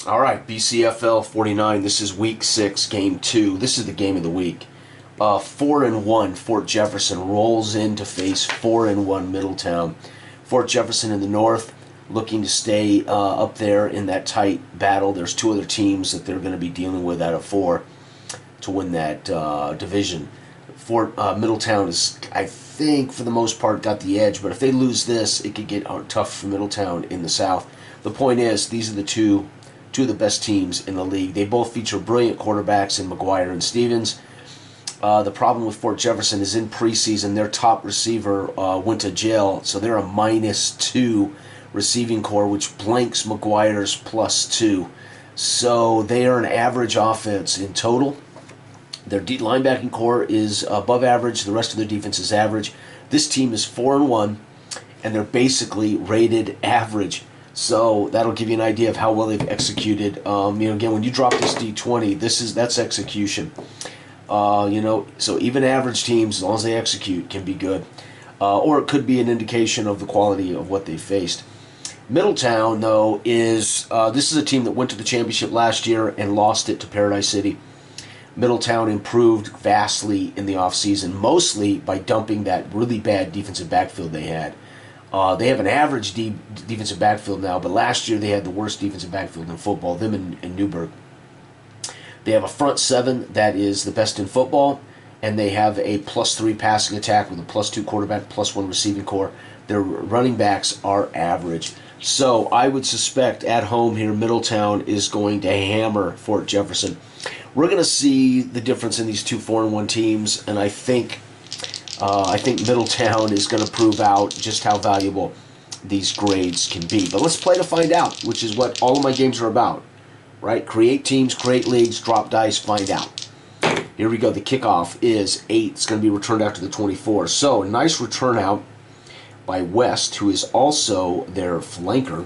All right, BCFL 49. This is week 6, game 2. This is the game of the week. 4-1 Fort Jefferson rolls in to face 4-1 Middletown. Fort Jefferson in the north looking to stay up there in that tight battle. There's 2 other teams that they're going to be dealing with out of 4 to win that division. Middletown is, I think, for the most part, got the edge. But if they lose this, it could get tough for Middletown in the south. The point is, these are the two of the best teams in the league. They both feature brilliant quarterbacks in McGuire and Stevens. The problem with Fort Jefferson is in preseason, their top receiver went to jail, so they're a -2 receiving core, which blanks McGuire's +2. So they are an average offense in total. Their linebacking core is above average. The rest of their defense is average. This team is 4-1, and they're basically rated average. So that'll give you an idea of how well they've executed. Again, when you drop this D20, that's execution. So even average teams, as long as they execute, can be good. Or it could be an indication of the quality of what they faced. Middletown, though, this is a team that went to the championship last year and lost it to Paradise City. Middletown improved vastly in the offseason, mostly by dumping that really bad defensive backfield they had. They have an average defensive backfield now, but last year they had the worst defensive backfield in football, them and Newburgh. They have a front 7 that is the best in football, and they have a +3 passing attack with a +2 quarterback, +1 receiving core. Their running backs are average. So I would suspect at home here, Middletown is going to hammer Fort Jefferson. We're going to see the difference in these two 4-1 teams, and I think Middletown is going to prove out just how valuable these grades can be. But let's play to find out, which is what all of my games are about, right? Create teams, create leagues, drop dice, find out. Here we go. The kickoff is 8. It's going to be returned out to the 24. So a nice return out by West, who is also their flanker.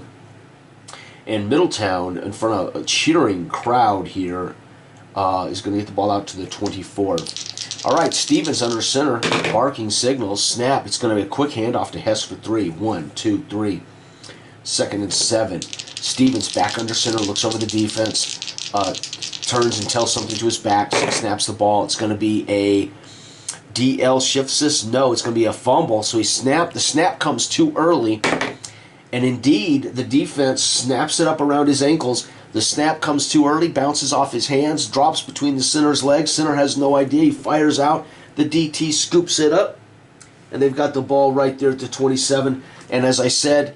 And Middletown, in front of a cheering crowd here, is going to get the ball out to the 24. All right, Stevens under center, barking signals, snap. It's going to be a quick handoff to Hess for 3. 1, 2, 3. 2nd and 7. Stevens back under center, looks over the defense, turns and tells something to his back, snaps the ball. It's going to be a DL shifts this. No, it's going to be a fumble. So he snapped. The snap comes too early, and indeed, the defense snaps it up around his ankles. The snap comes too early, bounces off his hands, drops between the center's legs. Center has no idea. He fires out. The DT scoops it up, and they've got the ball right there at the 27. And as I said,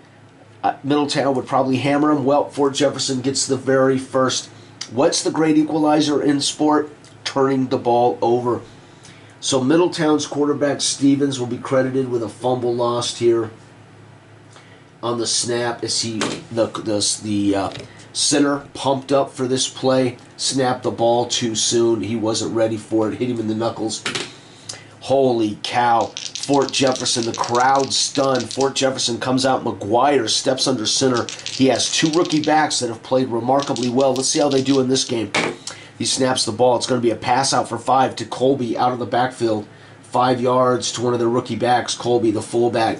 Middletown would probably hammer him. Well, Fort Jefferson gets the very first. What's the great equalizer in sport? Turning the ball over. So Middletown's quarterback Stevens will be credited with a fumble lost here on the snap as the center pumped up for this play, snapped the ball too soon. He wasn't ready for it, hit him in the knuckles. Holy cow. Fort Jefferson, the crowd stunned. Fort Jefferson comes out. McGuire steps under center. He has 2 rookie backs that have played remarkably well. Let's see how they do in this game. He snaps the ball. It's going to be a pass out for 5 to Colby out of the backfield. 5 yards to one of their rookie backs, Colby, the fullback.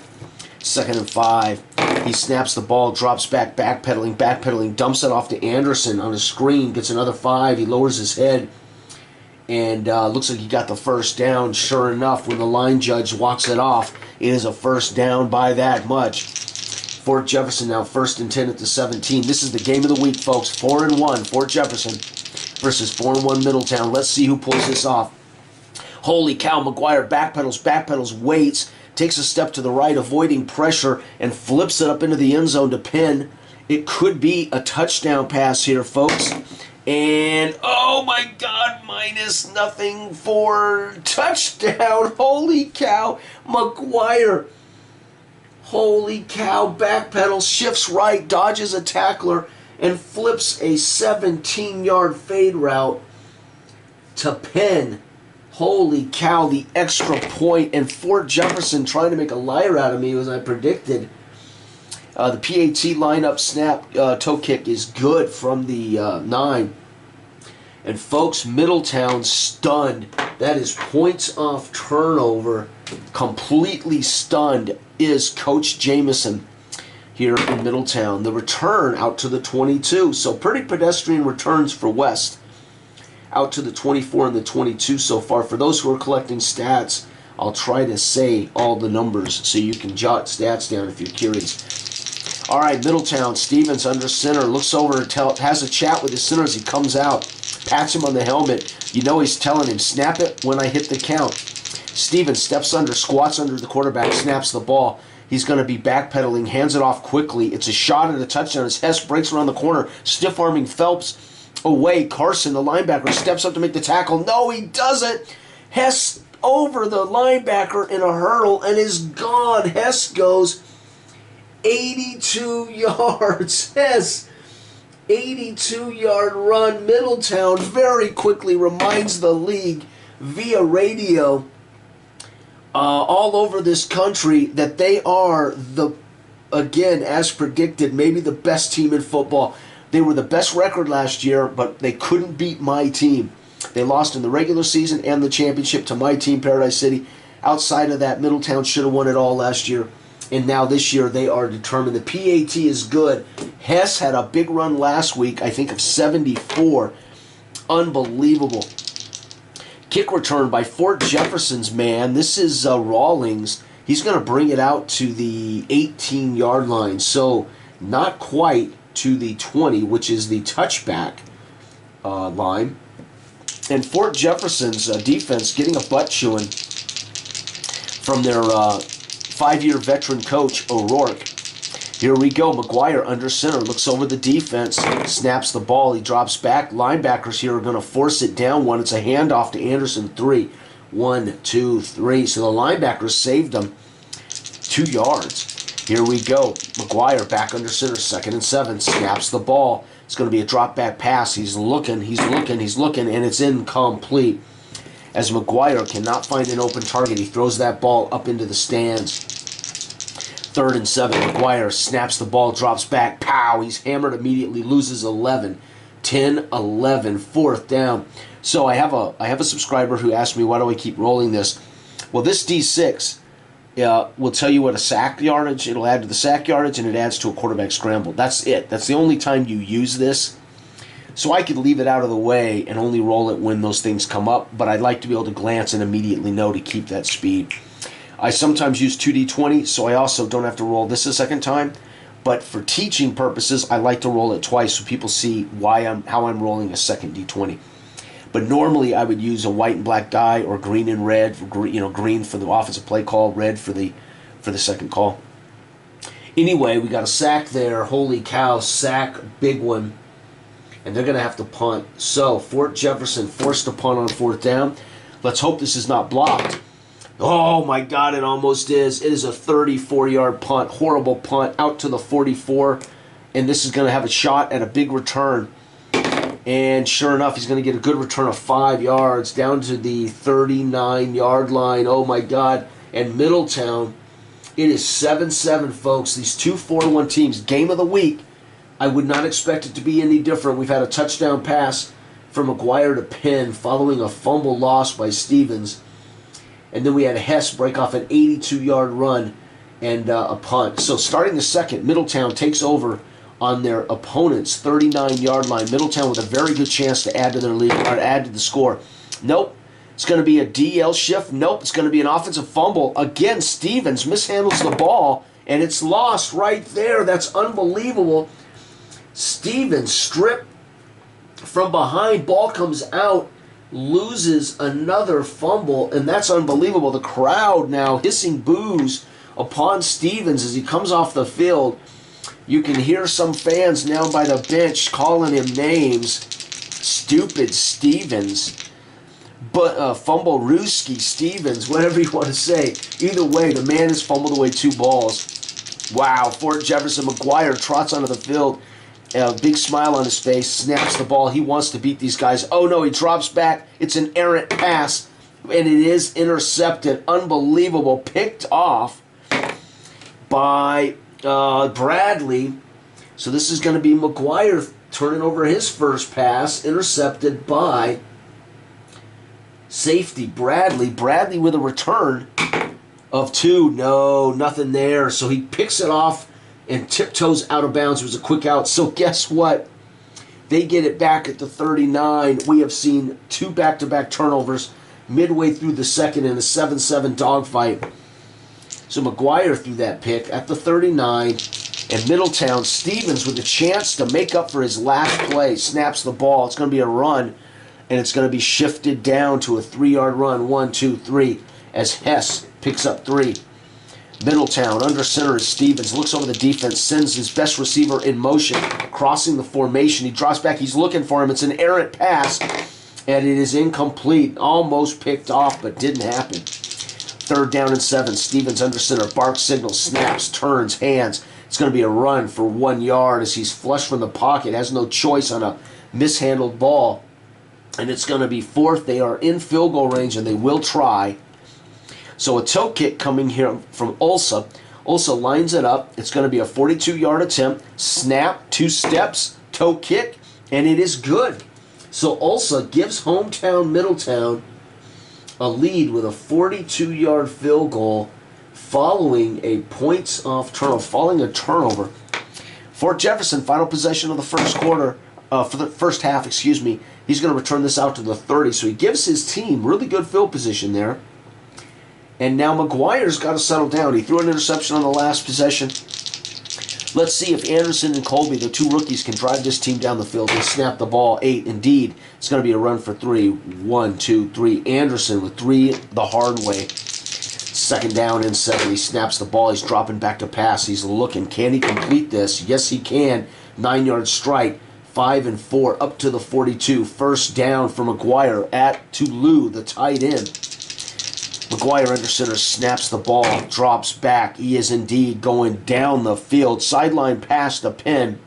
2nd and 5. He snaps the ball, drops back, backpedaling, dumps it off to Anderson on a screen, gets another 5. He lowers his head, and looks like he got the first down. Sure enough, when the line judge walks it off, it is a first down by that much. Fort Jefferson now 1st and 10 at the 17. This is the game of the week, folks. 4-1 Fort Jefferson versus 4-1 Middletown. Let's see who pulls this off. Holy cow, McGuire backpedals, waits, takes a step to the right, avoiding pressure, and flips it up into the end zone to pin. It could be a touchdown pass here, folks. And, oh my God, -0 for touchdown. Holy cow, McGuire. Holy cow, backpedals, shifts right, dodges a tackler, and flips a 17-yard fade route to pin. Holy cow, the extra point, and Fort Jefferson trying to make a liar out of me as I predicted. The PAT lineup snap toe kick is good from the 9. And folks, Middletown stunned. That is points off turnover. Completely stunned is Coach Jameson. here in Middletown. The return out to the 22. So pretty pedestrian returns for West. Out to the 24 and the 22 so far. For those who are collecting stats, I'll try to say all the numbers so you can jot stats down if you're curious. All right, Middletown, Stevens under center, looks over, has a chat with his center as he comes out, pats him on the helmet. You know he's telling him, snap it when I hit the count. Stevens steps under, squats under the quarterback, snaps the ball. He's going to be backpedaling, hands it off quickly. It's a shot at a touchdown as Hess breaks around the corner, stiff-arming Phelps away. Carson, the linebacker, steps up to make the tackle. No, he doesn't. Hess over the linebacker in a hurdle and is gone. Hess goes 82 yards. Hess, 82-yard run. Middletown very quickly reminds the league via radio all over this country that they are again, as predicted, maybe the best team in football. They were the best record last year, but they couldn't beat my team. They lost in the regular season and the championship to my team, Paradise City. Outside of that, Middletown should have won it all last year. And now this year they are determined. The PAT is good. Hess had a big run last week, I think of 74. Unbelievable. Kick return by Fort Jefferson's man. This is Rawlings. He's going to bring it out to the 18-yard line. So not quite to the 20, which is the touchback line. And Fort Jefferson's defense getting a butt chewing from their 5-year veteran coach, O'Rourke. Here we go. McGuire under center, looks over the defense, snaps the ball. He drops back. Linebackers here are going to force it down one. It's a handoff to Anderson, 3. 1, 2, 3. So the linebackers saved them 2 yards. Here we go. McGuire back under center, 2nd and 7. Snaps the ball. It's going to be a drop back pass. He's looking, and it's incomplete. As McGuire cannot find an open target, he throws that ball up into the stands. 3rd and 7. McGuire snaps the ball, drops back. Pow! He's hammered immediately, loses 11. 10, 11, 4th down. So I have a subscriber who asked me, why do I keep rolling this? Well, this D6 will tell you what a sack yardage, it'll add to the sack yardage, and it adds to a quarterback scramble. That's it. That's the only time you use this. So I could leave it out of the way and only roll it when those things come up, but I'd like to be able to glance and immediately know to keep that speed. I sometimes use 2D20, so I also don't have to roll this a second time. But for teaching purposes, I like to roll it twice so people see how I'm rolling a second D20. But normally I would use a white and black die or green and red, green for the offensive play call, red for the second call. Anyway, we got a sack there. Holy cow, sack, big one. And they're going to have to punt. So Fort Jefferson forced to punt on 4th down. Let's hope this is not blocked. Oh my God, it almost is. It is a 34-yard punt, horrible punt, out to the 44. And this is going to have a shot at a big return. And sure enough, he's going to get a good return of 5 yards down to the 39-yard line. Oh my God. And Middletown, it is 7-7, folks. These two 4-1 teams, game of the week. I would not expect it to be any different. We've had a touchdown pass from McGuire to Penn following a fumble loss by Stevens. And then we had Hess break off an 82-yard run and a punt. So starting the second, Middletown takes over on their opponent's 39-yard line. Middletown with a very good chance to add to their lead or add to the score. Nope. It's going to be a DL shift. Nope. It's going to be an offensive fumble. Again, Stevens mishandles the ball, and it's lost right there. That's unbelievable. Stevens stripped from behind. Ball comes out. Loses another fumble, and that's unbelievable. The crowd now hissing boos upon Stevens as he comes off the field. You can hear some fans now by the bench calling him names. Stupid Stevens. But fumble Ruski Stevens, whatever you want to say. Either way, the man has fumbled away 2 balls. Wow, Fort Jefferson. McGuire trots onto the field. A big smile on his face, snaps the ball. He wants to beat these guys. Oh no, he drops back. It's an errant pass, and it is intercepted. Unbelievable. Picked off by Bradley. So this is going to be McGuire turning over his first pass, intercepted by safety Bradley. Bradley with a return of 2. No, nothing there. So he picks it off and tiptoes out of bounds. It was a quick out. So guess what? They get it back at the 39. We have seen 2 back-to-back turnovers midway through the second in a 7-7 dogfight. So McGuire threw that pick at the 39, and Middletown Stevens with a chance to make up for his last play snaps the ball. It's going to be a run, and it's going to be shifted down to a 3-yard run, 1, 2, 3, as Hess picks up 3. Middletown under center is Stevens, looks over the defense, sends his best receiver in motion, crossing the formation. He drops back, he's looking for him. It's an errant pass, and it is incomplete. Almost picked off, but didn't happen. 3rd down and 7. Stevens under center, bark signal, snaps, turns, hands. It's going to be a run for 1 yard as he's flushed from the pocket, has no choice on a mishandled ball. And it's going to be 4th. They are in field goal range, and they will try. So a toe kick coming here from Ulsa. Ulsa lines it up. It's going to be a 42-yard attempt. Snap, 2 steps, toe kick, and it is good. So Ulsa gives hometown Middletown a lead with a 42-yard field goal following a turnover. Fort Jefferson, final possession of the first quarter, for the first half, excuse me. He's going to return this out to the 30, so he gives his team really good field position there. And now McGuire's got to settle down. He threw an interception on the last possession. Let's see if Anderson and Colby, the 2 rookies, can drive this team down the field. They snap the ball. 8. Indeed, it's going to be a run for 3. 1, 2, 3. Anderson with 3 the hard way. 2nd down and 7. He snaps the ball. He's dropping back to pass. He's looking. Can he complete this? Yes, he can. 9-yard strike. 5 and 4 up to the 42. 1st down for McGuire to Lou, the tight end. McGuire under center snaps the ball, drops back. He is indeed going down the field. Sideline pass to Penn,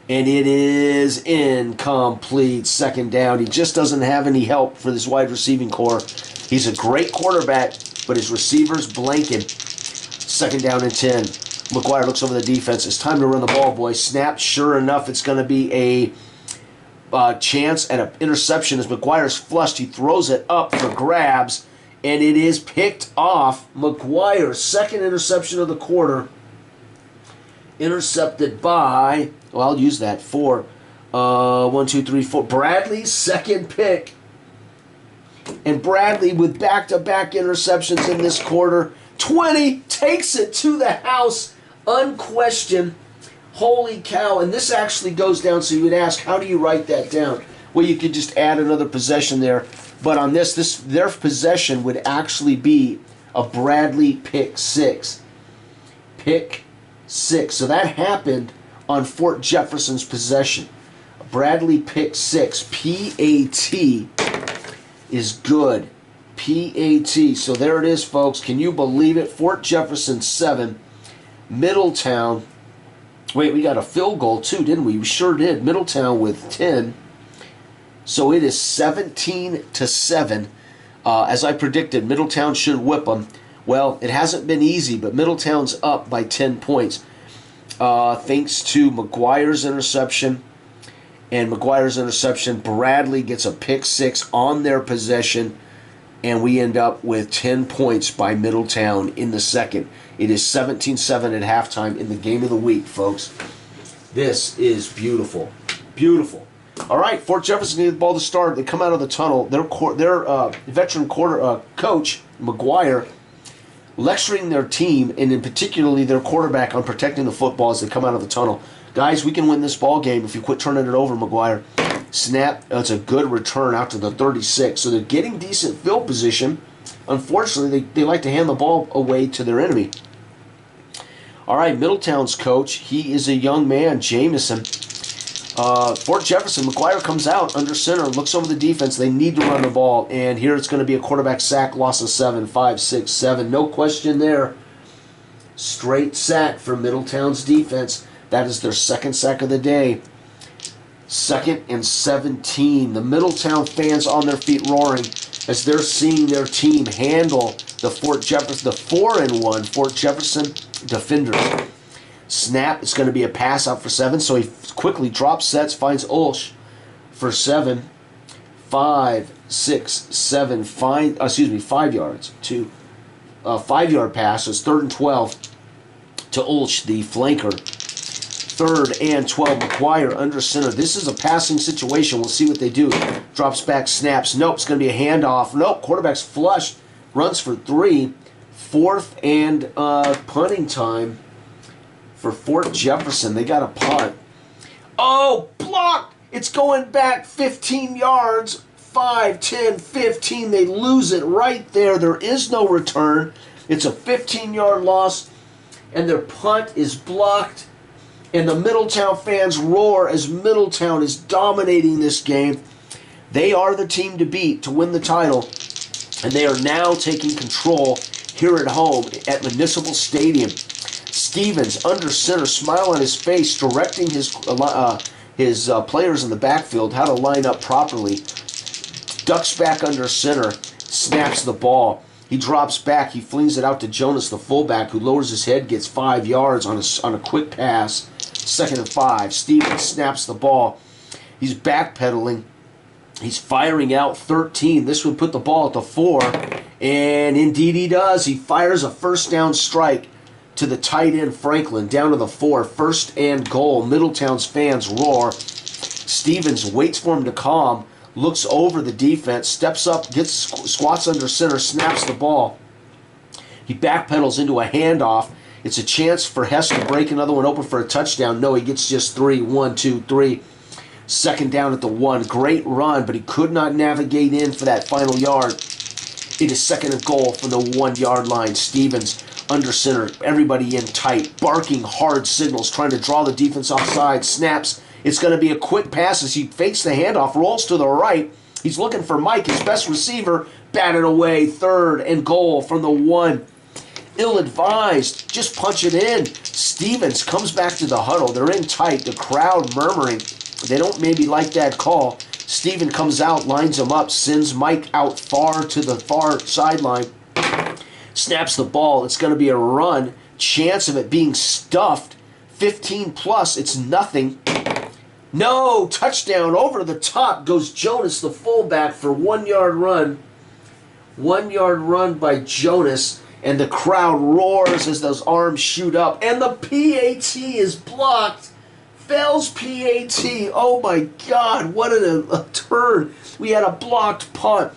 and it is incomplete. 2nd down. He just doesn't have any help for this wide receiving core. He's a great quarterback, but his receivers blanking. 2nd down and 10. McGuire looks over the defense. It's time to run the ball, boys. Snap. Sure enough, it's going to be a chance at an interception as McGuire's flushed. He throws it up for grabs. And it is picked off. McGuire's 2nd interception of the quarter. Intercepted by, well, I'll use that, 4. 1, 2, 3, 4. Bradley's 2nd pick. And Bradley with back-to-back interceptions in this quarter. 20 takes it to the house, unquestioned. Holy cow. And this actually goes down, so you would ask, how do you write that down? Well, you could just add another possession there. But on this their possession would actually be a Bradley pick 6. Pick 6. So that happened on Fort Jefferson's possession. Bradley pick 6. P-A-T is good. P-A-T. So there it is, folks. Can you believe it? Fort Jefferson 7. Middletown. Wait, we got a field goal too, didn't we? We sure did. Middletown with 10. So it is 17-7. As I predicted, Middletown should whip them. Well, it hasn't been easy, but Middletown's up by 10 points. Thanks to McGuire's interception. And McGuire's interception, Bradley gets a pick 6 on their possession. And we end up with 10 points by Middletown in the second. It is 17-7 at halftime in the game of the week, folks. This is beautiful. Beautiful. All right, Fort Jefferson needed the ball to start. They come out of the tunnel. Their veteran coach, McGuire, lecturing their team, and in particularly their quarterback, on protecting the football as they come out of the tunnel. Guys, we can win this ball game if you quit turning it over, McGuire. Snap. It's a good return out to the 36. So they're getting decent field position. Unfortunately, they like to hand the ball away to their enemy. All right, Middletown's coach, he is a young man, Jameson. Fort Jefferson, McGuire comes out under center, looks over the defense. They need to run the ball, and here it's going to be a quarterback sack, loss of 7, 5, 6, 7. No question there. Straight sack for Middletown's defense. That is their 2nd sack of the day. 2nd and 17. The Middletown fans on their feet roaring as they're seeing their team handle the Fort Jefferson, the 4-1 Fort Jefferson defenders. Snap. It's going to be a pass out for 7, so he quickly drops sets, finds Ulsh for 7. 5, 6, 7, 5 yards to 5-yard pass. It's 3rd and 12. to Ulch, the flanker. 3rd and 12, McGuire under center. This is a passing situation. We'll see what they do. Drops back, snaps. Nope, it's going to be a handoff. Nope, quarterback's flush. Runs for 3. 4th and punting time for Fort Jefferson. They got a punt. Oh, blocked! It's going back 15 yards. 5, 10, 15. They lose it right there. There is no return. It's a 15-yard loss, and their punt is blocked. And the Middletown fans roar as Middletown is dominating this game. They are the team to beat to win the title, and they are now taking control here at home at Municipal Stadium. Stevens under center, smile on his face, directing his players in the backfield how to line up properly. Ducks back under center, snaps the ball. He drops back, he flings it out to Jonas, the fullback, who lowers his head, gets 5 yards on a quick pass. 2nd and 5. Stevens snaps the ball. He's backpedaling. He's firing out 13. This would put the ball at the 4. And indeed he does. He fires a first down strike to the tight end Franklin down to the 4. 1st and goal. Middletown's fans roar. Stevens waits for him to calm. Looks over the defense. Steps up. Squats under center. Snaps the ball. He backpedals into a handoff. It's a chance for Hess to break another one open for a touchdown. No, he gets just 3. 1, 2, 3. 2nd down at the 1. Great run, but he could not navigate in for that final yard. It is 2nd and goal from the 1-yard line. Stevens under center. Everybody in tight. Barking hard signals, trying to draw the defense offside. Snaps. It's going to be a quick pass as he fakes the handoff. Rolls to the right. He's looking for Mike, his best receiver. Batted away. 3rd and goal from the 1. Ill-advised. Just punch it in. Stevens comes back to the huddle. They're in tight. The crowd murmuring. They don't maybe like that call. Steven comes out, lines him up, sends Mike out far to the far sideline. Snaps the ball. It's going to be a run. Chance of it being stuffed. 15 plus. It's nothing. No. Touchdown. Over the top goes Jonas, the fullback, for 1-yard run. 1-yard run by Jonas. And the crowd roars as those arms shoot up. And the PAT is blocked. Fells PAT. Oh my God, what a turn. We had a blocked punt.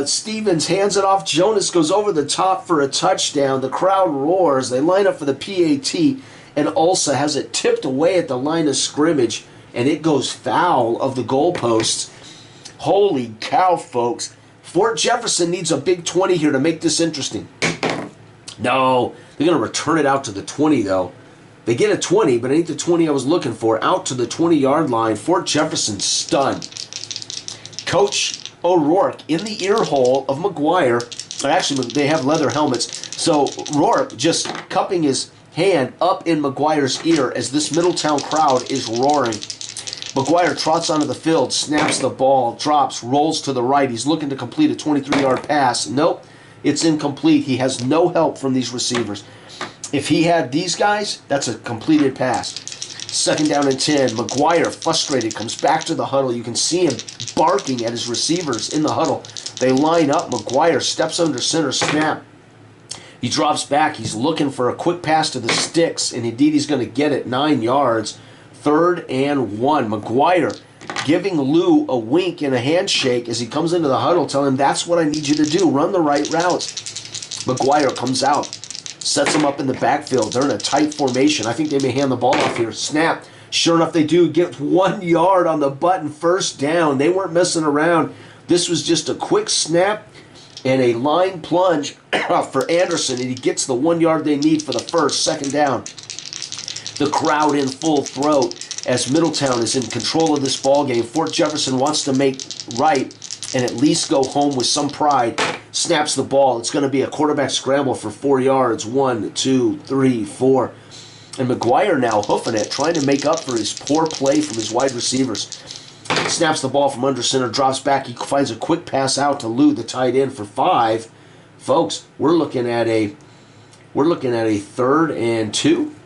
Stevens hands it off. Jonas goes over the top for a touchdown. The crowd roars. They line up for the PAT. And Ulsa has it tipped away at the line of scrimmage. And it goes foul of the goalposts. Holy cow, folks. Fort Jefferson needs a big 20 here to make this interesting. No, they're going to return it out to the 20, though. They get a 20, but it ain't the 20 I was looking for. Out to the 20-yard line. Fort Jefferson stunned. Coach O'Rourke in the ear hole of McGuire. Actually, they have leather helmets. So Rourke just cupping his hand up in McGuire's ear as this Middletown crowd is roaring. McGuire trots onto the field, snaps the ball, drops, rolls to the right. He's looking to complete a 23-yard pass. Nope, it's incomplete. He has no help from these receivers. If he had these guys, that's a completed pass. 2nd down and 10. McGuire, frustrated, comes back to the huddle. You can see him barking at his receivers in the huddle. They line up. McGuire steps under center, snap. He drops back. He's looking for a quick pass to the sticks, and indeed he's going to get it. 9 yards. 3rd and 1. McGuire giving Lou a wink and a handshake as he comes into the huddle, telling him, that's what I need you to do. Run the right routes. McGuire comes out, sets him up in the backfield. They're in a tight formation. I think they may hand the ball off here. Snap. Sure enough, they do. Get 1 yard on the button. 1st down. They weren't messing around. This was just a quick snap and a line plunge for Anderson, and he gets the 1 yard they need for the first. 2nd down. The crowd in full throat as Middletown is in control of this ball game. Fort Jefferson wants to make right and at least go home with some pride. Snaps the ball. It's going to be a quarterback scramble for 4 yards. 1, 2, 3, 4. And McGuire now hoofing it, trying to make up for his poor play from his wide receivers. Snaps the ball from under center, drops back. He finds a quick pass out to Lou, the tight end, for 5. Folks, we're looking at a 3rd and 2.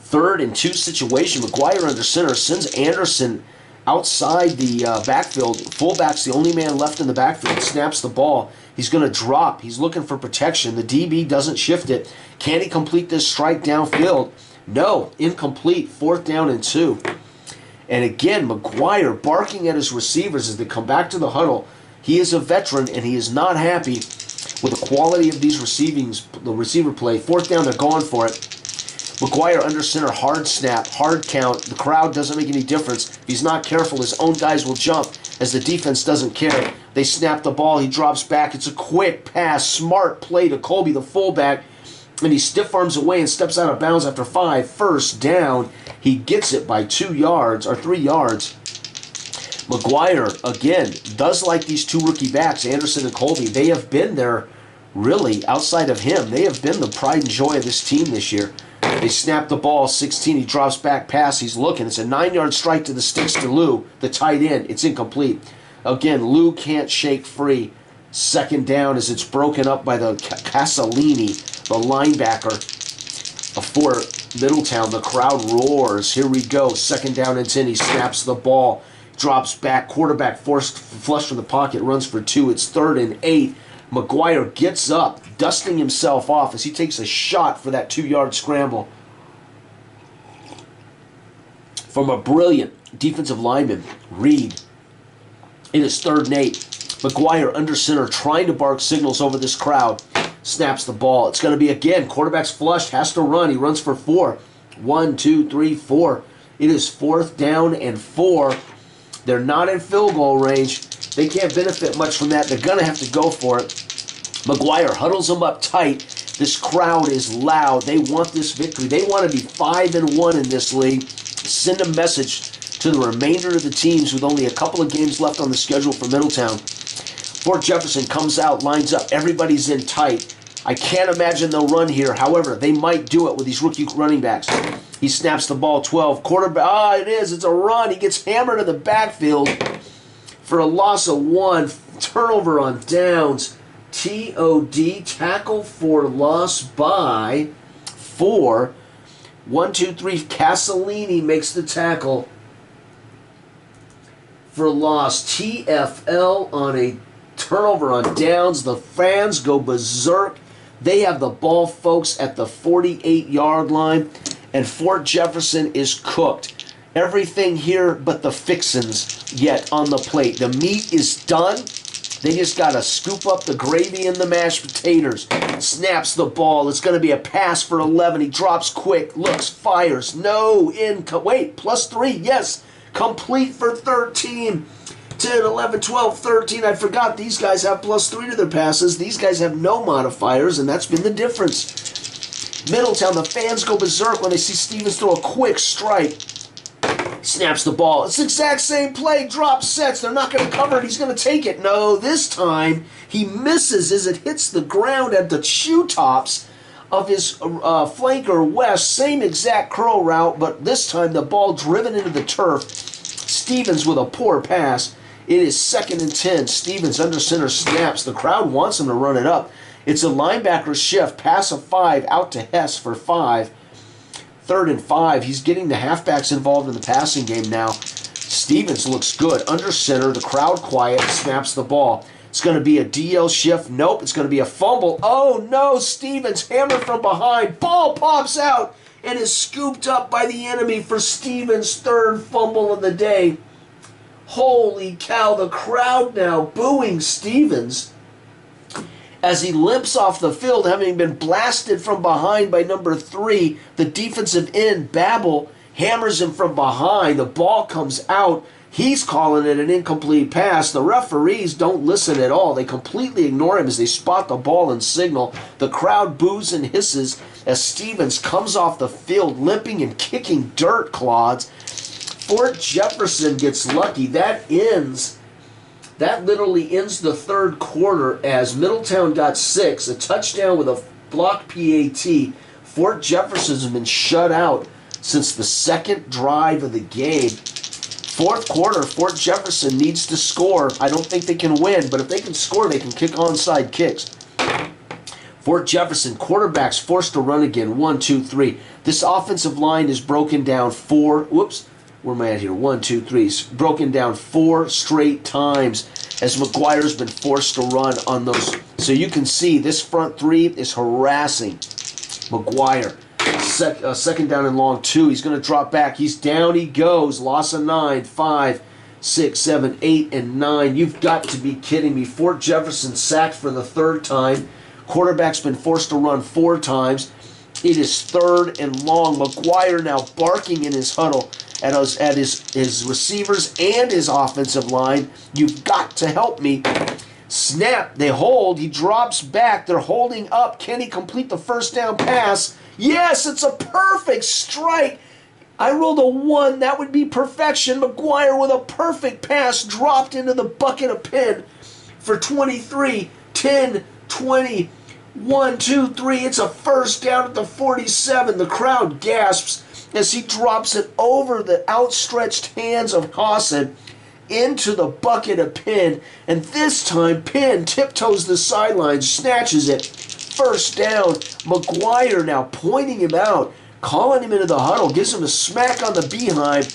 3rd and 2 situation. McGuire under center sends Anderson outside the backfield. Fullback's the only man left in the backfield. Snaps the ball. He's going to drop. He's looking for protection. The DB doesn't shift it. Can he complete this strike downfield? No, incomplete. 4th down and 2. And again, McGuire barking at his receivers as they come back to the huddle. He is a veteran, and he is not happy with the quality of these the receiver play. 4th down, they're going for it. McGuire under center, hard snap, hard count. The crowd doesn't make any difference. If he's not careful, his own guys will jump as the defense doesn't care. They snap the ball. He drops back. It's a quick pass, smart play to Colby, the fullback, and he stiff arms away and steps out of bounds after 5. 1st down. He gets it by 2 yards or 3 yards. McGuire, again, does like these 2 rookie backs, Anderson and Colby. They have been there, really, outside of him. They have been the pride and joy of this team this year. They snap the ball, 16. He drops back, pass. He's looking. It's a 9-yard strike to the sticks to Lou, the tight end. It's incomplete. Again, Lou can't shake free. 2nd down as it's broken up by the Casalini, the linebacker for Middletown. The crowd roars. Here we go. 2nd down and 10. He snaps the ball. Drops back. Quarterback forced flush from the pocket. Runs for 2. It's 3rd and 8. McGuire gets up, dusting himself off as he takes a shot for that 2-yard scramble from a brilliant defensive lineman, Reed. It is 3rd and 8. McGuire under center trying to bark signals over this crowd. Snaps the ball. It's going to be again. Quarterback's flushed. Has to run. He runs for 4. 1, 2, 3, 4. It is 4th down and 4. They're not in field goal range. They can't benefit much from that. They're going to have to go for it. McGuire huddles them up tight. This crowd is loud. They want this victory. They want to be 5-1 in this league. Send a message to the remainder of the teams with only a couple of games left on the schedule for Middletown. Fort Jefferson comes out, lines up. Everybody's in tight. I can't imagine they'll run here. However, they might do it with these rookie running backs. He snaps the ball, 12. Quarterback, it is. It's a run. He gets hammered in the backfield for a loss of 1. Turnover on downs. TOD, tackle for loss by 4. 1, 2, 3. Casalini makes the tackle for loss. TFL on a turnover on downs. The fans go berserk. They have the ball, folks, at the 48-yard line, and Fort Jefferson is cooked. Everything here but the fixins yet on the plate. The meat is done. They just got to scoop up the gravy and the mashed potatoes. Snaps the ball. It's going to be a pass for 11. He drops quick, looks, fires. No, wait, +3, yes. Complete for 13. 10, 11, 12, 13. I forgot these guys have +3 to their passes. These guys have no modifiers, and that's been the difference. Middletown, the fans go berserk when they see Stevens throw a quick strike. Snaps the ball. It's the exact same play. Drop sets. They're not going to cover it. He's going to take it. No, this time he misses as it hits the ground at the shoe tops of his flanker, West. Same exact curl route, but this time the ball driven into the turf. Stevens with a poor pass. It is 2nd and 10. Stevens under center snaps. The crowd wants him to run it up. It's a linebacker shift. Pass of 5 out to Hess for 5. 3rd and 5. He's getting the halfbacks involved in the passing game now. Stevens looks good. Under center. The crowd quiet. Snaps the ball. It's going to be a DL shift. Nope. It's going to be a fumble. Oh, no. Stevens hammered from behind. Ball pops out and is scooped up by the enemy for Stevens' 3rd fumble of the day. Holy cow. The crowd now booing Stevens as he limps off the field, having been blasted from behind by number 3. The defensive end, Babel, hammers him from behind. The ball comes out. He's calling it an incomplete pass. The referees don't listen at all. They completely ignore him as they spot the ball and signal. The crowd boos and hisses as Stevens comes off the field limping and kicking dirt clods. Fort Jefferson gets lucky. That literally ends the 3rd quarter as Middletown got 6, a touchdown with a blocked PAT. Fort Jefferson's been shut out since the 2nd drive of the game. 4th quarter, Fort Jefferson needs to score. I don't think they can win, but if they can score, they can kick onside kicks. Fort Jefferson, quarterback's forced to run again. 1, 2, 3. This offensive line is broken down. 4, where am I at here? 1, 2, 3. He's broken down 4 straight times as McGuire's been forced to run on those. So you can see this front 3 is harassing McGuire. Second down and long 2. He's going to drop back. He's down. He goes. Loss of 9, 5, 6, 7, 8, and 9. You've got to be kidding me. Fort Jefferson sacked for the 3rd time. Quarterback's been forced to run 4 times. It is 3rd and long. McGuire now barking in his huddle at his receivers and his offensive line. You've got to help me. Snap. They hold. He drops back. They're holding up. Can he complete the first down pass? Yes, it's a perfect strike. I rolled a 1. That would be perfection. McGuire with a perfect pass dropped into the bucket of pin for 23, 10, 20, 1, 2, 3. It's a first down at the 47. The crowd gasps as he drops it over the outstretched hands of Hassan into the bucket of Penn. And this time, Penn tiptoes the sidelines, snatches it. First down. McGuire now pointing him out, calling him into the huddle, gives him a smack on the behind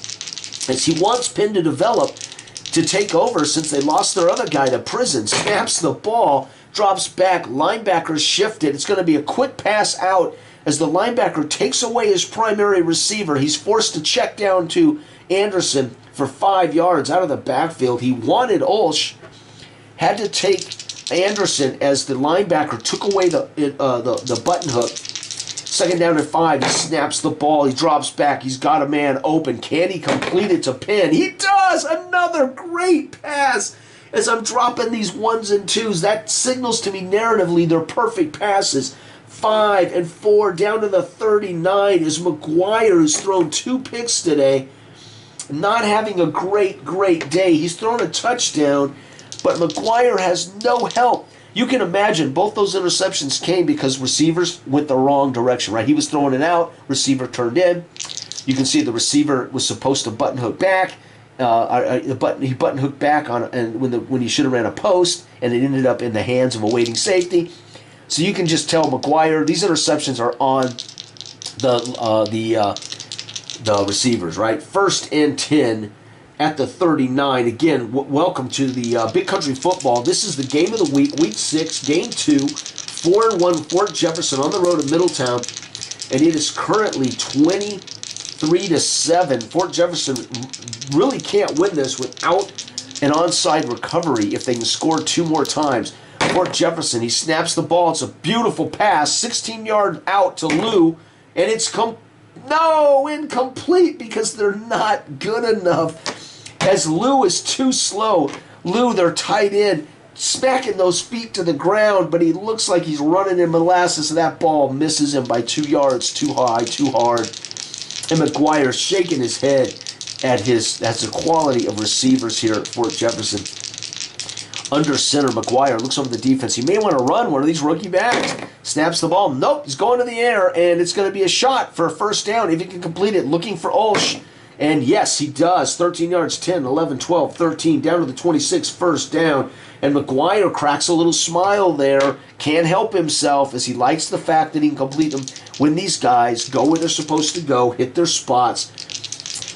as he wants Penn to develop, to take over since they lost their other guy to prison. Snaps the ball, drops back, linebackers shifted. It's going to be a quick pass out as the linebacker takes away his primary receiver. He's forced to check down to Anderson for 5 yards out of the backfield. He wanted Olsh, had to take Anderson as the linebacker took away the button hook. Second down and 5. He snaps the ball. He drops back. He's got a man open. Can he complete it to Penn? He does! Another great pass. As I'm dropping these 1s and 2s, that signals to me narratively they're perfect passes. 5 and 4 down to the 39 is McGuire, who's thrown 2 picks today. Not having a great day. He's thrown a touchdown, but McGuire has no help. You can imagine both those interceptions came because receivers went the wrong direction, right? He was throwing it out, receiver turned in. You can see the receiver was supposed to button hook back. He button hooked back on, and when he should have ran a post, and it ended up in the hands of a waiting safety. So you can just tell McGuire these interceptions are on the receivers, right? 1st and 10 at the 39. Again, welcome to the Big Country Football. This is the game of the week, Week 6, Game 2, 4-1 Fort Jefferson on the road to Middletown, and it is currently 23-7. Fort Jefferson really can't win this without an onside recovery if they can score 2 more times. Fort Jefferson, he snaps the ball. It's a beautiful pass, 16 yards out to Lou, and it's incomplete because they're not good enough. As Lou is too slow. Lou, their tight end, smacking those feet to the ground, but he looks like he's running in molasses, and that ball misses him by 2 yards, too high, too hard. And McGuire shaking his head at the quality of receivers here at Fort Jefferson. Under center, McGuire looks over the defense. He may want to run one of these rookie backs. Snaps the ball. Nope, he's going to the air, and it's going to be a shot for a first down if he can complete it. Looking for Olsh. And yes, he does. 13 yards, 10, 11, 12, 13, down to the 26, first down. And McGuire cracks a little smile there. Can't help himself as he likes the fact that he can complete them when these guys go where they're supposed to go, hit their spots.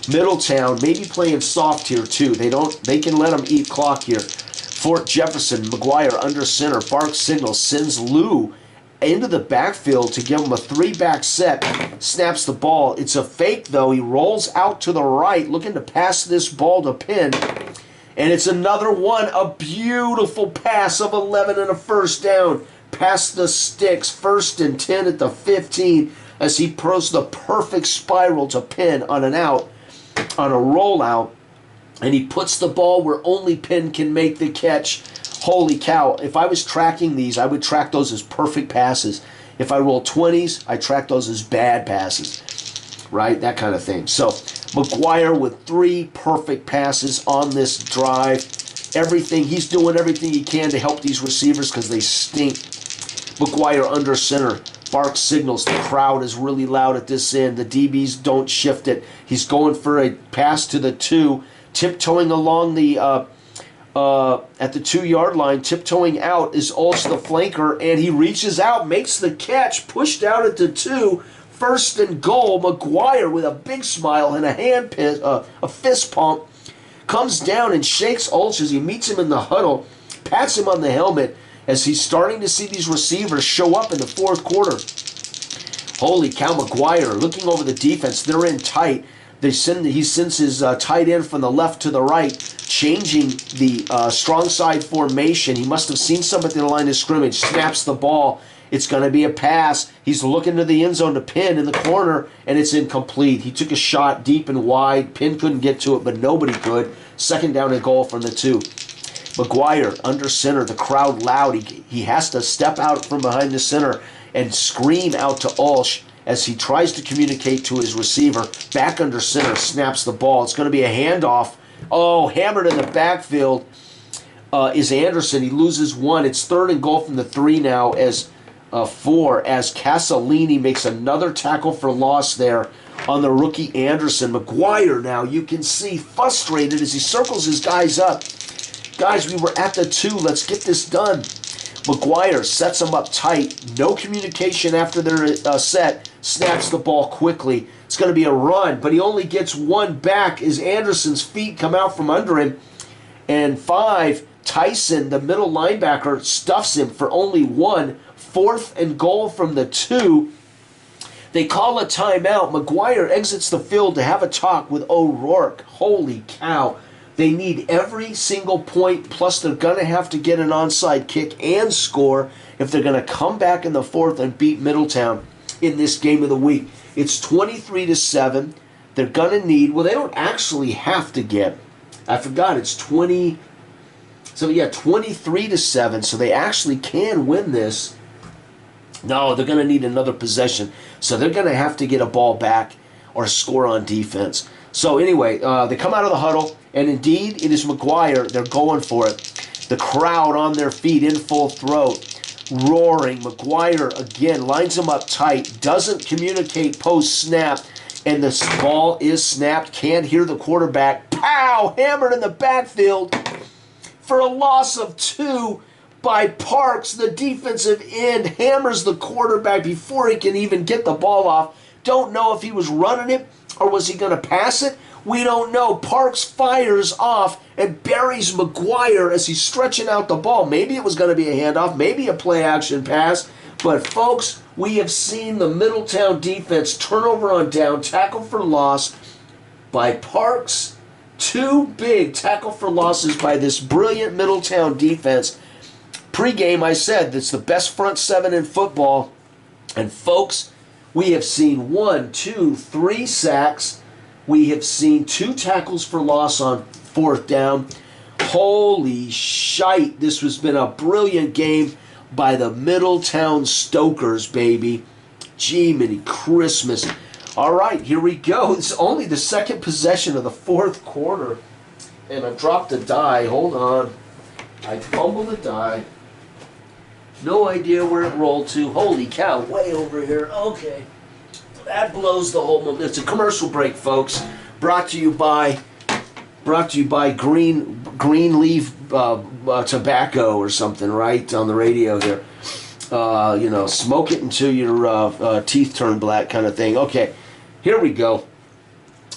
Middletown maybe playing soft here too. They can let them eat clock here. Fort Jefferson, McGuire under center. Bark signals, sends Lou into the backfield to give him a 3-back set. Snaps the ball. It's a fake, though. He rolls out to the right, looking to pass this ball to Penn. And it's another one. A beautiful pass of 11 and a first down. Past the sticks. 1st and 10 at the 15 as he throws the perfect spiral to Penn on an out, on a rollout. And he puts the ball where only Penn can make the catch. Holy cow. If I was tracking these, I would track those as perfect passes. If I roll 20s, I track those as bad passes. Right? That kind of thing. So, McGuire with 3 perfect passes on this drive. He's doing everything he can to help these receivers because they stink. McGuire under center. Bark signals. The crowd is really loud at this end. The DBs don't shift it. He's going for a pass to the 2. Tiptoeing along the at the 2-yard line, tiptoeing out is also the flanker, and he reaches out, makes the catch, pushed out at the 2, First and goal. McGuire with a big smile and a fist pump comes down and shakes Ulch as he meets him in the huddle, pats him on the helmet as he's starting to see these receivers show up in the fourth quarter. Holy cow, McGuire looking over the defense. They're in tight. He sends his tight end from the left to the right, changing the strong side formation. He must have seen somebody at the line of scrimmage, snaps the ball. It's going to be a pass. He's looking to the end zone to Penn in the corner, and it's incomplete. He took a shot deep and wide. Penn couldn't get to it, but nobody could. Second down and goal from the 2. McGuire under center, the crowd loud. He has to step out from behind the center and scream out to Ulch as he tries to communicate to his receiver. Back under center, snaps the ball. It's going to be a handoff. Oh, hammered in the backfield is Anderson. He loses one. It's third and goal from the 3 now as 4 as Casalini makes another tackle for loss there on the rookie Anderson. McGuire now, you can see, frustrated as he circles his guys up. Guys, we were at the 2. Let's get this done. McGuire sets them up tight. No communication after they're set. Snaps the ball quickly. It's going to be a run, but he only gets one back as Anderson's feet come out from under him. And 5, Tyson, the middle linebacker, stuffs him for only 1. Fourth and goal from the 2. They call a timeout. McGuire exits the field to have a talk with O'Rourke. Holy cow. They need every single point, plus they're going to have to get an onside kick and score if they're going to come back in the 4th and beat Middletown in this game of the week. It's 23-7. They're going to need, well, they don't actually have to get, I forgot, it's 20, so yeah, 23-7, so they actually can win this. No, they're going to need another possession, so they're going to have to get a ball back or score on defense. So anyway, they come out of the huddle, and indeed, it is McGuire. They're going for it. The crowd on their feet in full throat, roaring. McGuire, again, lines them up tight, doesn't communicate post-snap, and the ball is snapped. Can't hear the quarterback. Pow! Hammered in the backfield for a loss of 2 by Parks. The defensive end hammers the quarterback before he can even get the ball off. Don't know if he was running it or was he going to pass it? We don't know. Parks fires off and buries McGuire as he's stretching out the ball. Maybe it was going to be a handoff, maybe a play-action pass. But, folks, we have seen the Middletown defense turnover on down, tackle for loss by Parks. 2 big tackle for losses by this brilliant Middletown defense. Pre-game, I said, it's the best front 7 in football. And, folks, we have seen 1, 2, 3 sacks. We have seen 2 tackles for loss on 4th down. Holy shite. This has been a brilliant game by the Middletown Stokers, baby. Gee, many Christmas. All right, here we go. It's only the 2nd possession of the 4th quarter. And I dropped a die. Hold on. I fumbled a die. No idea where it rolled to. Holy cow, way over here. Okay. That blows the whole moment. It's a commercial break, folks. Brought to you by Green Leaf Tobacco or something, right? On the radio there. Smoke it until your teeth turn black kind of thing. Okay, here we go.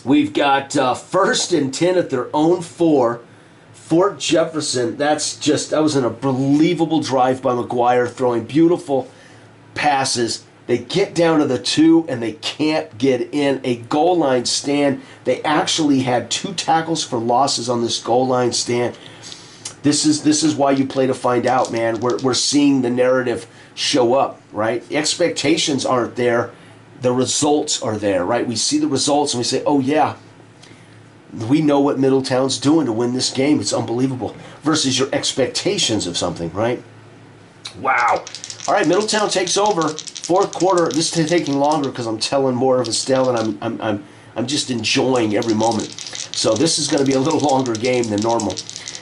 We've got 1st and 10 at their own 4. Fort Jefferson, that was an unbelievable drive by McGuire, throwing beautiful passes. They get down to the 2, and they can't get in a goal line stand. They actually had 2 tackles for losses on this goal line stand. This is why you play to find out, man. We're seeing the narrative show up, right? The expectations aren't there. The results are there, right? We see the results, and we say, oh, yeah, we know what Middletown's doing to win this game. It's unbelievable. Versus your expectations of something, right? Wow. All right, Middletown takes over. 4th quarter. This is taking longer because I'm telling more of a tale, and I'm just enjoying every moment. So this is going to be a little longer game than normal.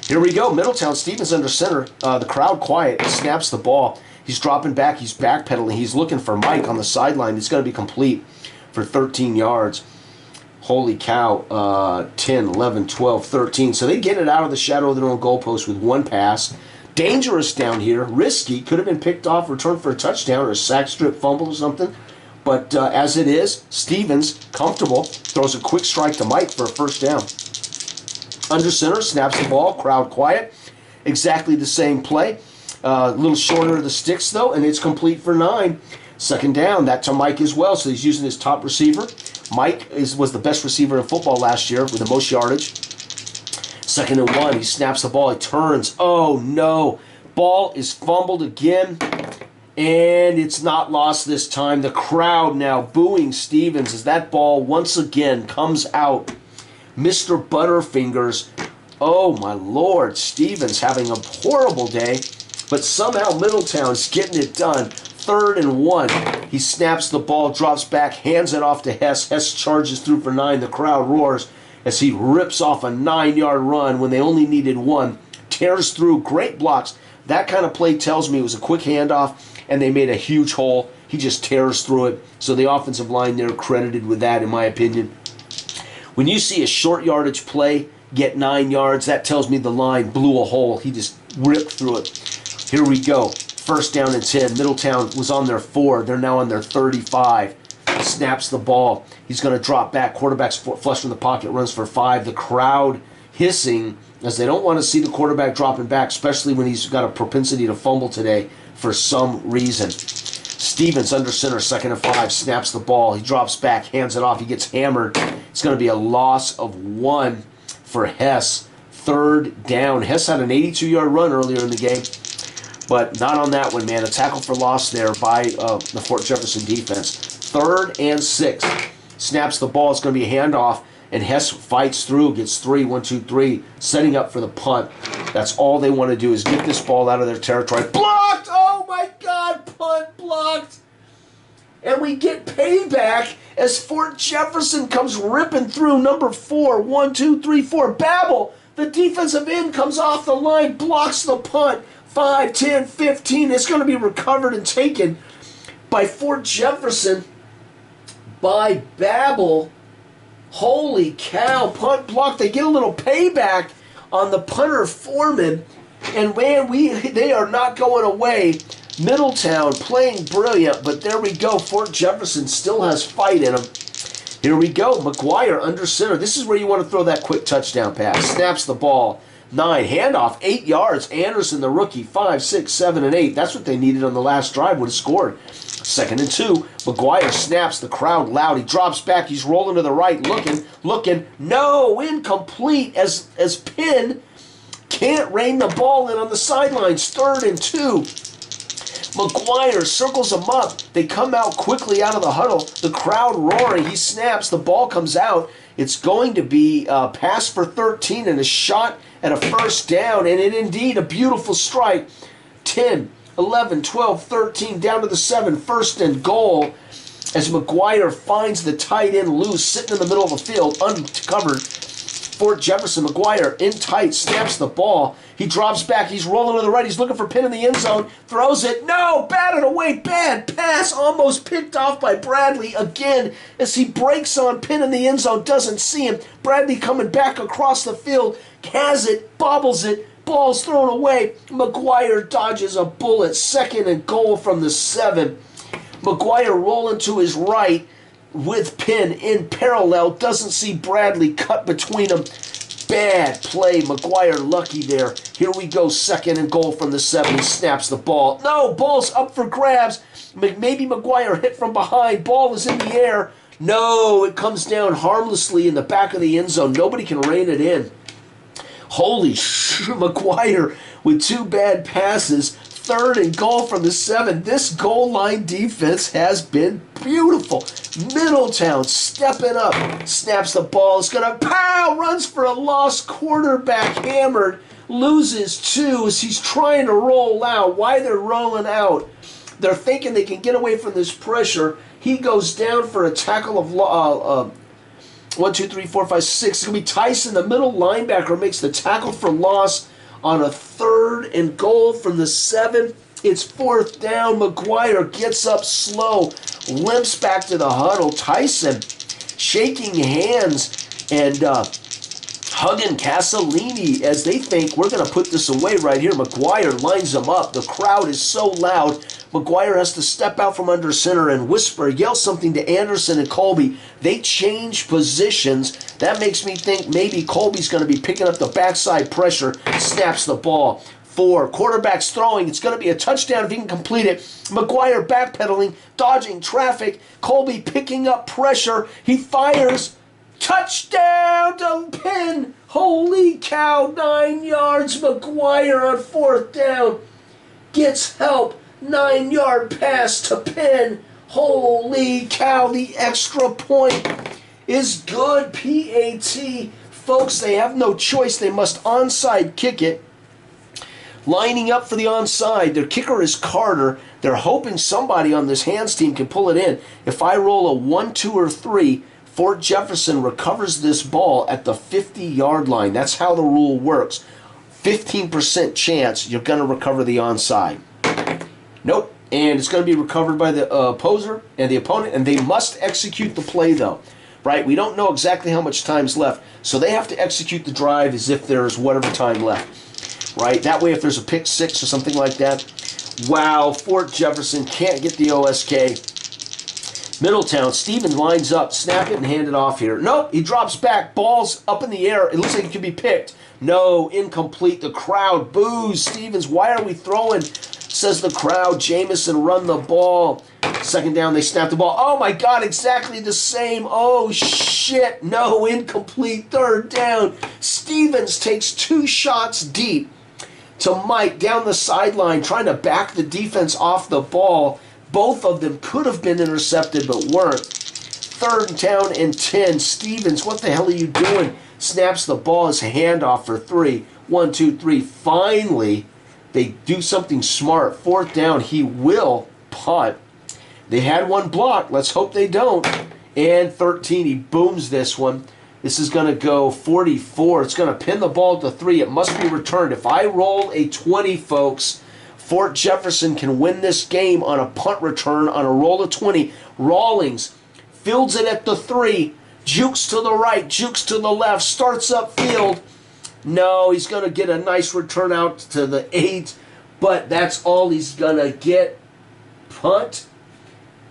Here we go. Middletown. Stevens under center. The crowd quiet. He snaps the ball. He's dropping back. He's backpedaling. He's looking for Mike on the sideline. It's going to be complete for 13 yards. Holy cow, 10, 11, 12, 13. So they get it out of the shadow of their own goalpost with 1 pass. Dangerous down here. Risky. Could have been picked off, returned for a touchdown, or a sack, strip, fumble or something. But as it is, Stevens, comfortable, throws a quick strike to Mike for a first down. Under center, snaps the ball, crowd quiet. Exactly the same play. A little shorter of the sticks, though, and it's complete for 9. Second down, that to Mike as well, so he's using his top receiver. Mike was the best receiver in football last year with the most yardage. 2nd and 1, he snaps the ball, he turns. Oh, no. Ball is fumbled again, and it's not lost this time. The crowd now booing Stevens as that ball once again comes out. Mr. Butterfingers, oh my Lord, Stevens having a horrible day, but somehow Middletown's getting it done. 3rd and 1. He snaps the ball, drops back, hands it off to Hess. Hess charges through for 9. The crowd roars as he rips off a 9-yard run when they only needed 1. Tears through, great blocks. That kind of play tells me it was a quick handoff, and they made a huge hole. He just tears through it. So the offensive line there credited with that, in my opinion. When you see a short yardage play get 9 yards, that tells me the line blew a hole. He just ripped through it. Here we go. 1st down and 10. Middletown was on their 4. They're now on their 35. Snaps the ball. He's going to drop back. Quarterback's flush from the pocket, runs for 5. The crowd hissing as they don't want to see the quarterback dropping back, especially when he's got a propensity to fumble today for some reason. Stevens under center, 2nd and 5, snaps the ball. He drops back, hands it off. He gets hammered. It's going to be a loss of 1 for Hess. 3rd down. Hess had an 82-yard run earlier in the game, but not on that one, man. A tackle for loss there by the Fort Jefferson defense. 3rd and 6. Snaps the ball. It's going to be a handoff, and Hess fights through, gets 3, 1, 2, 3, setting up for the punt. That's all they want to do is get this ball out of their territory. Blocked! Oh, my God! Punt blocked! And we get payback as Fort Jefferson comes ripping through number 4. 1, 2, 3, 4. Babel, the defensive end, comes off the line, blocks the punt. 5, 10, 15. It's going to be recovered and taken by Fort Jefferson by Babel. Holy cow, punt block. They get a little payback on the punter Foreman. And man, they are not going away. Middletown playing brilliant, but there we go. Fort Jefferson still has fight in them. Here we go. McGuire under center. This is where you want to throw that quick touchdown pass. Snaps the ball. 9. Handoff. 8 yards. Anderson, the rookie. 5, 6, 7, and 8. That's what they needed on the last drive. Would have scored. 2nd and 2. McGuire snaps. The crowd loud. He drops back. He's rolling to the right. Looking. No. Incomplete as Penn can't rein the ball in on the sidelines. 3rd and 2. McGuire circles him up. They come out quickly out of the huddle. The crowd roaring. He snaps. The ball comes out. It's going to be a pass for 13 and a shot at a first down. And indeed, a beautiful strike. 10, 11, 12, 13, down to the 7. 1st and goal as McGuire finds the tight end loose, sitting in the middle of the field, uncovered. Fort Jefferson, McGuire in tight, snaps the ball. He drops back. He's rolling to the right. He's looking for Penn in the end zone. Throws it. No! Batted away. Bad pass. Almost picked off by Bradley again as he breaks on Penn in the end zone. Doesn't see him. Bradley coming back across the field. Has it. Bobbles it. Ball's thrown away. McGuire dodges a bullet. 2nd and goal from the 7. McGuire rolling to his right with Penn in parallel. Doesn't see Bradley, cut between them. Bad play. McGuire lucky there. Here we go. 2nd and goal from the 7. He snaps the ball. No, ball's up for grabs. Maybe McGuire hit from behind. Ball is in the air. No, it comes down harmlessly in the back of the end zone. Nobody can rein it in. Holy shit, McGuire with 2 bad passes. 3rd and goal from the 7. This goal line defense has been beautiful. Middletown stepping up. Snaps the ball. It's going to pow. Runs for a lost quarterback. Hammered. Loses 2 as he's trying to roll out. Why they're rolling out? They're thinking they can get away from this pressure. He goes down for a tackle of 1, 2, 3, 4, 5, 6. It's going to be Tyson, the middle linebacker, makes the tackle for loss on a 3rd and goal from the 7. It's 4th down. McGuire gets up slow, limps back to the huddle. Tyson shaking hands and hugging Castellini as they think we're going to put this away right here. McGuire lines them up. The crowd is so loud. McGuire has to step out from under center and whisper, yell something to Anderson and Colby. They change positions. That makes me think maybe Colby's going to be picking up the backside pressure. Snaps the ball. 4. Quarterback's throwing. It's going to be a touchdown if he can complete it. McGuire backpedaling, dodging traffic. Colby picking up pressure. He fires. Touchdown to Penn. Holy cow, 9 yards. McGuire on 4th down. Gets help. 9-yard pass to Penn. Holy cow, the extra point is good. PAT. Folks, they have no choice. They must onside kick it. Lining up for the onside. Their kicker is Carter. They're hoping somebody on this hands team can pull it in. If I roll a 1, 2, or 3, Fort Jefferson recovers this ball at the 50-yard line. That's how the rule works. 15% chance you're going to recover the onside. Nope. And it's going to be recovered by the opposer and the opponent, and they must execute the play, though. Right? We don't know exactly how much time's left, so they have to execute the drive as if there's whatever time left. Right? That way, if there's a pick 6 or something like that, wow, Fort Jefferson can't get the OSK. Middletown, Stevens lines up, snap it and hand it off here. Nope, he drops back, ball's up in the air. It looks like it could be picked. No, incomplete. The crowd boos. Stevens, why are we throwing? Says the crowd. Jamison, run the ball. 2nd down, they snap the ball. Oh my God, exactly the same. Oh shit, no, incomplete. 3rd down. Stevens takes 2 shots deep to Mike down the sideline, trying to back the defense off the ball. Both of them could have been intercepted, but weren't. 3rd down and 10. Stevens, what the hell are you doing? Snaps the ball as a handoff for 3. 1, 2, 3. Finally, they do something smart. 4th down, he will punt. They had one blocked. Let's hope they don't. And 13, he booms this one. This is going to go 44. It's going to pin the ball to 3. It must be returned. If I roll a 20, folks, Fort Jefferson can win this game on a punt return on a roll of 20. Rawlings fields it at the 3. Jukes to the right, jukes to the left, starts upfield. No, he's going to get a nice return out to the 8, but that's all he's going to get. Punt.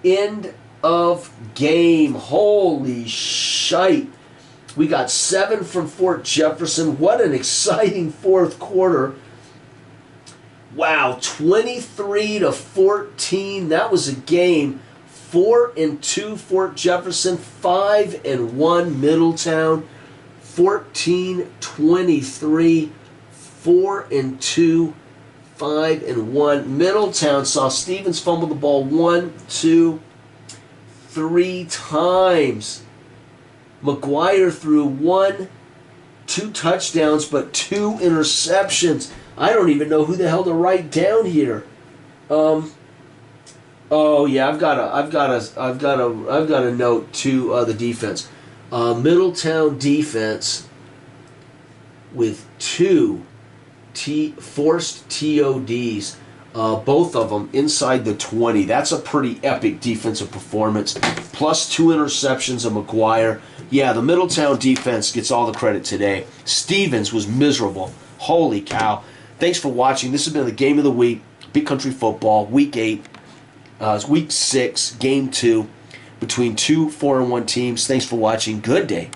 End of game. Holy shite. We got 7 from Fort Jefferson. What an exciting 4th quarter. Wow, 23-14. That was a game. 4-2 Fort Jefferson, 5-1 Middletown. 14-23, 4-2, 5-1. Middletown saw Stevens fumble the ball 1, 2, 3 times. McGuire threw 1, 2 touchdowns, but 2 interceptions. I don't even know who the hell to write down here. Oh yeah, I've got a note to the defense. Middletown defense with 2 forced TODs, both of them inside the 20. That's a pretty epic defensive performance. Plus 2 interceptions of McGuire. Yeah, the Middletown defense gets all the credit today. Stevens was miserable. Holy cow. Thanks for watching. This has been the Game of the Week, Big Country Football, Week 8. It's Week 6, Game 2, between 2 4-1 teams. Thanks for watching. Good day.